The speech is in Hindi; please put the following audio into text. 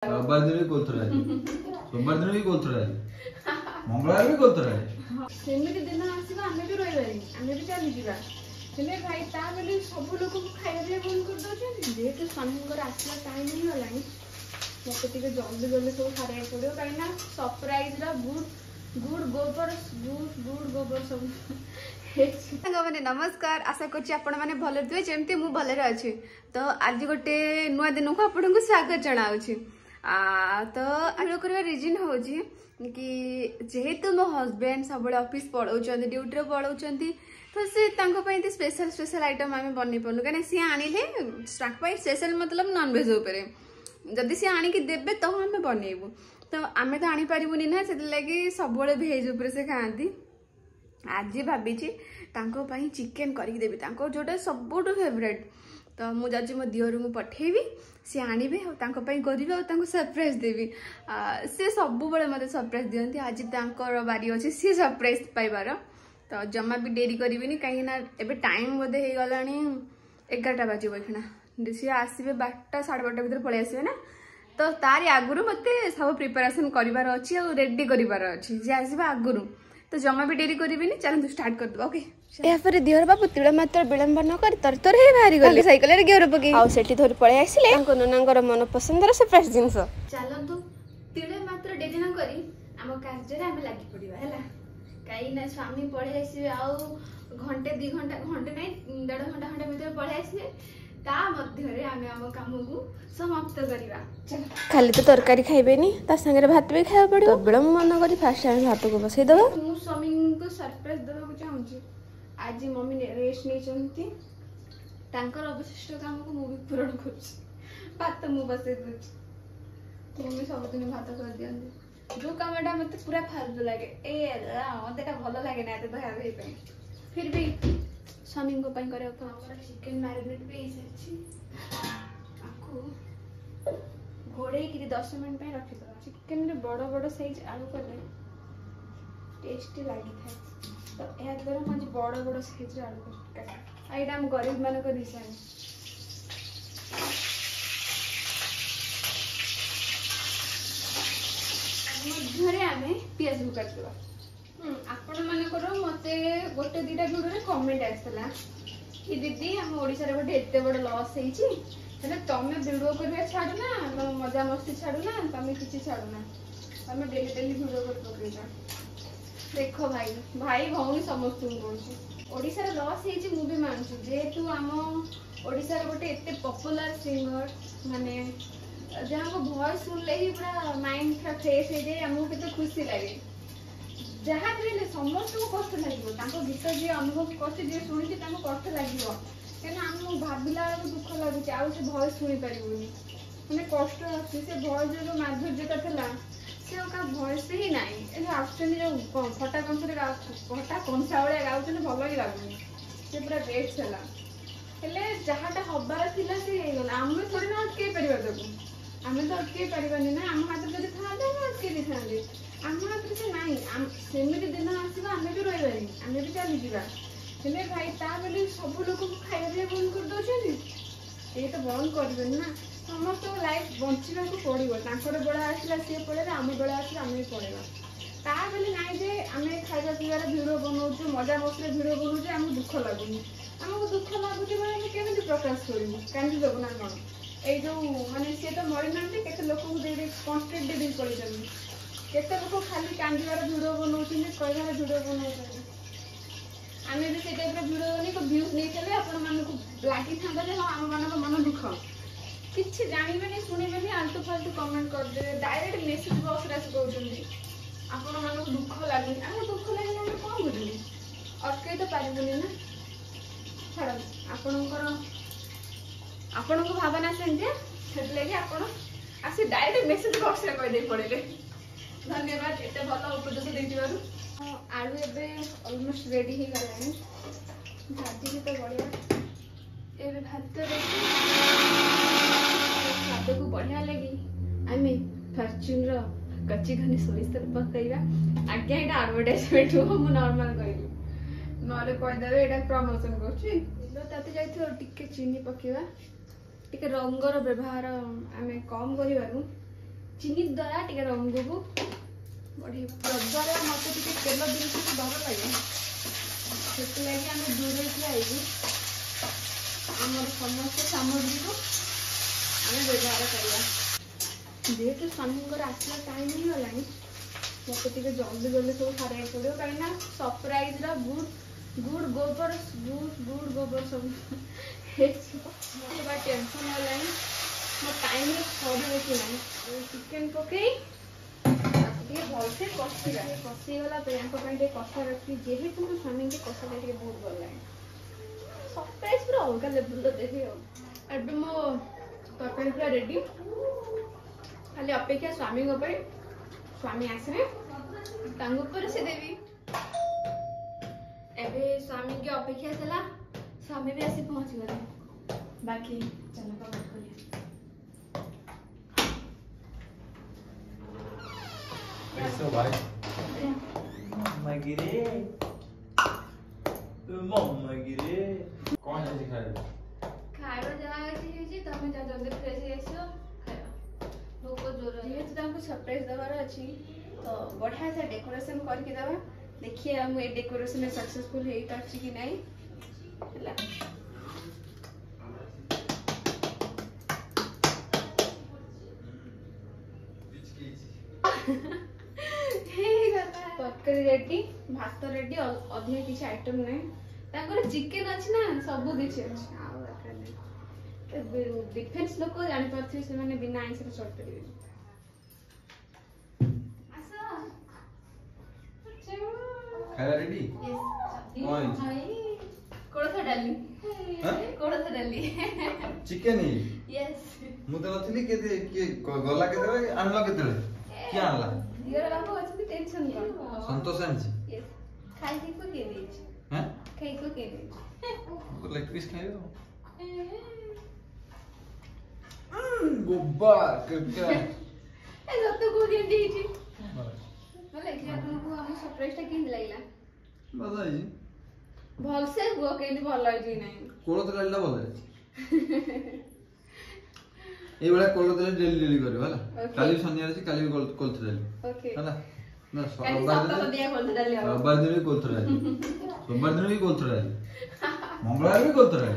रविवार दिन भी कोलथरा सोमवार दिन भी कोलथरा मंगलवार भी कोलथरा सेमिति दिन आसीबा आमे भी रहिबारी आमे भी चली जिबा हेले भाई ता बेले सब लोग को खाଇବା पिया बंद कर दउछन जेते स्वामींकर आसला टाइम ही होलानी मते टिके जल्दी जल्दी सब खारे पड़ियो काई ना सरप्राइज रा गुड गोबर सब मैंने नमस्कार आशा करछि आपण माने भले थिबे जेमती मु भले अछि। तो आज गोटे नुआ दिन को आपण को स्वागत जणाउछि। तो आरो करबा रीजन होछि कि जेहेतु मो हस्बैंड सब ऑफिस पळौचंदी ड्यूटी रे पळौचंदी तो से तांको पई स्पेशल आइटम आमे बनै पनु कने से आनिले स्टार्ट पाई स्पेशल मतलब नॉन वेज ऊपर जदी से आनी कि देबे तो हमें बनेबू तो आमे तो आनी पारिबुनी ना से लागि सब भेज ऊपर से खांती। आज भाभी तांको पई चिकन करी देबी तांको जोटा सबुठु फेवरेट तो मु जाजी मो दियर मु पठेबी से आनिबे और तांको पई करिबे और तांको सरप्राइज देबी। से सब बेले मते सरप्राइज दियंती आज तांकर बारी अछि से सरप्राइज पाइबार तो जमा भी डेरी करिबिनी काहे ना एबे टाइम बोधे हे गलानी 11टा बाजिबो एखना से आसीबे 12टा 12:30 भीतर पळे आसीबे ना तो तारी आगुरु मते सब प्रिपरेशन करिवार अछि और रेडी करिवार अछि जे आसीबे आगुरु तो जमा भी डेरी करिबिनी चल स्टार्ट कर दबा। ओके या फिर दियर बाबू तिळ मात्र विलंब न कर तर हे बाहरी गले साइकल रे गियर पके आ सेठी धरि पळे आसीले तांको ननांगर मन पसंदर सरप्राइज जिंस चलंतु तिळे मात्र डेरी न करी हम कार्य रे हम लागि पडिबा हैला काई ना स्वामी पळे आसीबे आ घंटे 2 घंटा घंटे नै 1.5 घंटा घंटा भीतर पळे आसीबे ता मध्य रे हम काम को समाप्त करिबा। चल खाली तो तरकारी खाइबेनी ता संगे भात भी खाइबा पड़ो तो विलंब न करी फास्ट टाइम भात को बसै दबो मु स्वामी को सरप्राइज देबा को चाहूची। आज मम्मी ने रेस्ट नै चंती तांकर अवशिष्ट काम को मु भी पूर्ण करछि भात मु बसै दछि मम्मी सब दिन भात कर दियंती जो कामटा मते पूरा फालतू लागे ए मते भलो लागे ना तो भाबे पे फिर भी स्वामी को पई करे तो हमरा चिकन मैरिनेट पे इसे आको घोड़े कि 10 मिनिट पे रखि दो चिकन रे बड़ साइज आलू करले टेस्टी लागि थाए तो ए द्वारा मज बड़ साइज रे आलू काट आइडा हम गरीब माने को दिसान मध्यरे आमे पियाज काट देबा आपण माने करो मते गोटे दीटा वीडियो रे कमेंट आसला कि दीदी हम ओडिसा रे गोटे एते बड़ लॉस हेची तने तमे वीडियो करबे छाडू ना मजा मस्ती छाडू ना तमे किछि छाडू ना तमे डेली वीडियो कर पकेजा देखो भाई भौनी समस्त बोलछी ओडिसा रे लॉस हेची मु भी मानछु जेतु हम ओडिसा रे गोटे एते पॉपुलर सिंगर माने जहां को वॉइस सुनले ही पूरा माइंड फ्रेश हे जे हमहु केते खुशी लागे जहाँ भी समस्त को कष्ट लगे गीत जी अनुभव करते जी शुणी कष्ट लगे क्या आम भाविला दुख लगुच से भयस शुणी पारूनी मैंने कष्ट अच्छे से भयस जो माधुर्यता था से भयस ही ना जो फटा कंस फटा कंसा भाया गाँव भल ही लगुनि से पूरा बेस्ट है जहाँटा हबार थी आम थोड़ी ना अटके पार आम तो अटके पारानी ना आम हाथ जब था अटके था आम हाथ से नाई सेमिति दिन आसीबा आमे भी रहिबारी आमे भी चली जिबा हेले भाई ता बेले सब लोग को खाଇବା पिया बंद कर दउछन ए तो बंद करबेन ना समस्त लाइफ बंचिबा को पड़िबो तांकर बड़ा आसला से पड़े आमे बड़ा आसला आमे पड़ेबा ता बेले नाई जे आमे खाଇବା पियार वीडियो बनाउछु मजा मस्ती वीडियो बनाउछु हमहु दुख लागुनी हमहु दुख लागुची माने केमिति प्रकाश करिबो कांदी देबो ना कोन ए जो माने से तो मरि नंते केते लोक को दे कॉन्टेंट दे पड़ी जमी केते लोक खाली कांदीवार वीडियो बनाउछन कहवार वीडियो बनाउछन आमे भी से टाइप रो वीडियो बने को व्यूज नै चले आपन मन को लागी थांदा जे हां हम मन को मन दुख किछि जानिबे नै सुनिबे नै आलतू फालतू कमेंट कर दे डायरेक्ट मैसेज बॉक्स रे कहउछन आपन मन को दुख लागि हम दुख लागि हम कोन बुझली अटके तो पारिबुनी ना छाड़ आपन को भावना सेंजे सेट लागि आपन आसी डायरेक्ट मैसेज बॉक्स रे कह दे पड़ेले धन्यवाद एते भलो उपदेश देथिबारु आलू एबे ऑलमोस्ट रेडी ही गलानी भाजी भी तो बढ़िया एबे भात रेडी भात को बढ़िया लगी आमे फॉर्च्यून रो कच्ची घनी सोरिस तर पकाइबा आज्ञा एटा एडवर्टाइजमेंट हो मु नॉर्मल कहली नले कह देबे एटा प्रमोशन करछि लो ताते जाइथो टिके चीनी पकेबा टिके रंगर व्यवहार आमे कम करिबारु ଚିନି ଦ୍ୱାରା ଟିକେ ରଙ୍ଗକୁ ବଢେଇ ରବିବାର ମତେ ଟିକେ ତେଲ ଜିନିଷ ଡର ଲାଗେ ସେଥିଲାଗି ଆମେ ଦୂରରେ ଠିଆ ହେଇକି ଆମର ସମସ୍ତ ସାମଗ୍ରୀକୁ ଆମେ ବ୍ୟବହାର କରିବା ଯେହେତୁ ସ୍ୱାମୀଙ୍କର ଆସିବା ଟାଇମ୍ ହେଇଗଲାଣି ମତେ ଟିକେ ଜଲ୍ଦି ଜଲ୍ଦି ସବୁ ସାରିବାକୁ ପଡ଼ିବ କାହିଁକି ନା ସରପ୍ରାଇଜର ଗୁଡ୍ ଗୋବର ସବୁ ହେଇଯିବ ମତେ ବା ଟେନସନ୍ ହେଲାଣି ମୋ ଟାଇମ୍ରେ ସରିବ କି ନାହିଁ ଚିକେନ୍ ପକେଇ ତାକୁ ଟିକେ ଭଲସେ କଷିବା କଷିଗଲା ପରେ ୟାଙ୍କ ପାଇଁ ଟିକେ କଷା ରଖିବି ଯେହେତୁ ମୋ ସ୍ୱାମୀଙ୍କୁ କଷାଟା ଟିକେ ବହୁତ ଭଲ ଲାଗେ ସରପ୍ରାଇଜ ପୁରା ଅଲଗା ଲେବୁଲର ଦେବି ଆଉ ଏବେ ମୋ ତରକାରୀ ପୁରା ରେଡି ଖାଲି ଅପେକ୍ଷା ସ୍ୱାମୀଙ୍କ ପାଇଁ ସ୍ୱାମୀ ଆସିବେ ତାଙ୍କ ଉପରେ ସେ ଦେବି ଏବେ ସ୍ୱାମୀଙ୍କ ଅପେକ୍ଷା ଥିଲା ସ୍ୱାମୀ ବି ଆସି ପହଞ୍ଚିଗଲେ ବାକି ଚାଲ କମେଣ୍ଟ କରିବା कैसे हो भाई मम्मा गिरे मम्मा गिरे कौन है सिखाया ଖାଇବା ଯାହା ଅଛି ହେଇଛି ତମେ ଯା ଜଲ୍ଦି ଫ୍ରେଶ ହେଇ ଆସିବ ଖାଇବା ଭୋକ ଜୋର ଯେହେତୁ ତାଙ୍କୁ ସରପ୍ରାଇଜ ଦେବାର ଅଛି ତ ବଢିଆ ସେ ଡେକୋରେସନ କରିକି ଦେବା ଦେଖିବା ମୁଁ ଏ ଡେକୋରେସନରେ ସକ୍ସେସଫୁଲ ହେଇପାରୁଛି କି ନାହିଁ ହେଲା ତରକାରୀ ରେଡି ଭାତ ରେଡି ଅଧିକା କିଛି ଆଇଟମ ନାହିଁ ତାଙ୍କର ଚିକେନ ଅଛି ନା ସବୁ କିଛି ଅଛି ଆଉ ଦରକାର ନାହିଁ ଡିଫେନ୍ସ ଲୋକ ଜାଣିପାରୁଥିବେ ସେମାନେ ବିନା ଆଇଁଷରେ ଚଳିପାରିବେ खाया रेडी କୋଳଥ ଡାଲି हां କୋଳଥ ଡାଲି चिकन ही यस मु तो नथली के गला केते आनला केते क्या आनला दियर बाबू अछि टेंशन कौन संतोष आनछि यस खाई को के देछ हैं खाई को के देछ तो लेग पीस खाइयो गोबा करके ए जतो को के देछि बोले कि आपको हम सरप्राइज टा किन लागला बधाई जी भल से हुआ केनी भल होई नाही कोळत डालला बोले ए बडा कोळत डाल डेली करियो हला Okay. काली शनिवार अछि काली भी कोळत डाल ओके हला ना काली सोमवार सप्ताह दिया कोळथ डाली दिन रविवार दिन भी कोळत डाल सोमवार दिन भी कोळत डाल मंगलवार भी कोळत डाल